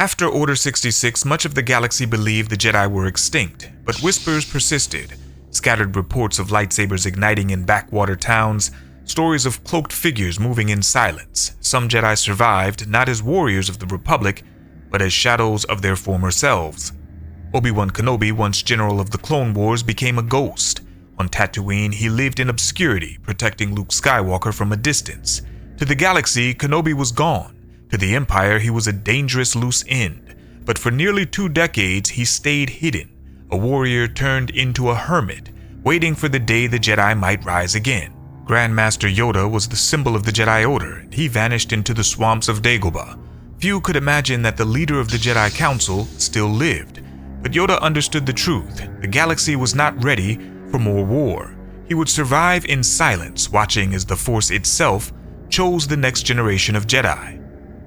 After Order 66, much of the galaxy believed the Jedi were extinct, but whispers persisted. Scattered reports of lightsabers igniting in backwater towns, stories of cloaked figures moving in silence. Some Jedi survived, not as warriors of the Republic, but as shadows of their former selves. Obi-Wan Kenobi, once general of the Clone Wars, became a ghost. On Tatooine, he lived in obscurity, protecting Luke Skywalker from a distance. To the galaxy, Kenobi was gone. To the Empire, he was a dangerous loose end. But for nearly 2 decades, he stayed hidden, a warrior turned into a hermit, waiting for the day the Jedi might rise again. Grandmaster Yoda was the symbol of the Jedi Order, and he vanished into the swamps of Dagobah. Few could imagine that the leader of the Jedi Council still lived. But Yoda understood the truth. The galaxy was not ready for more war. He would survive in silence, watching as the Force itself chose the next generation of Jedi.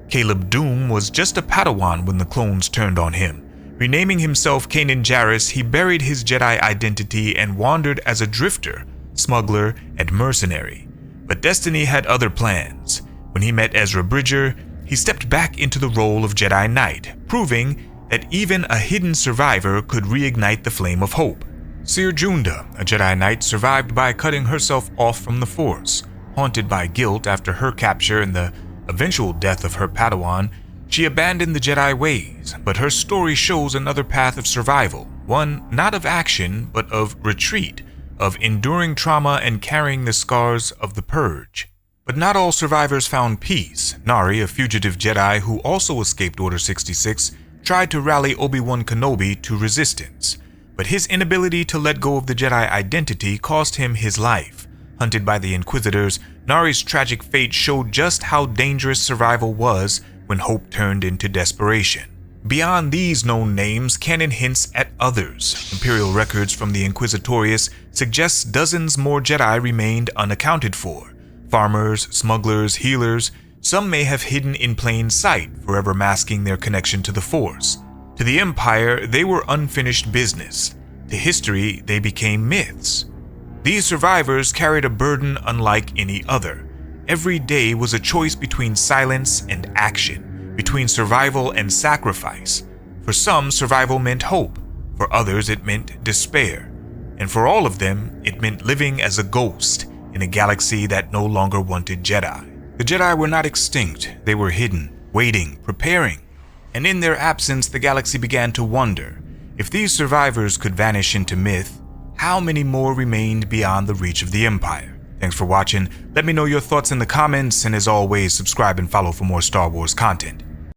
Caleb Doom was just a Padawan when the clones turned on him. Renaming himself Kanan Jarrus, he buried his Jedi identity and wandered as a drifter, smuggler, and mercenary. But destiny had other plans. When he met Ezra Bridger, he stepped back into the role of Jedi Knight, proving that even a hidden survivor could reignite the flame of hope. Seer Junda, a Jedi Knight, survived by cutting herself off from the Force. Haunted by guilt after her capture and the eventual death of her Padawan, she abandoned the Jedi ways, but her story shows another path of survival, one not of action, but of retreat, of enduring trauma and carrying the scars of the Purge. But not all survivors found peace. Nari, a fugitive Jedi who also escaped Order 66, tried to rally Obi-Wan Kenobi to resistance, but his inability to let go of the Jedi identity cost him his life. Hunted by the Inquisitors, Nari's tragic fate showed just how dangerous survival was when hope turned into desperation. Beyond these known names, canon hints at others. Imperial records from the Inquisitorius suggest dozens more Jedi remained unaccounted for. Farmers, smugglers, healers, some may have hidden in plain sight, forever masking their connection to the Force. To the Empire, they were unfinished business. To history, they became myths. These survivors carried a burden unlike any other. Every day was a choice between silence and action, between survival and sacrifice. For some, survival meant hope. For others, it meant despair. And for all of them, it meant living as a ghost in a galaxy that no longer wanted Jedi. The Jedi were not extinct. They were hidden, waiting, preparing. And in their absence, the galaxy began to wonder, if these survivors could vanish into myth, how many more remained beyond the reach of the Empire? Thanks for watching. Let me know your thoughts in the comments, and as always, subscribe and follow for more Star Wars content.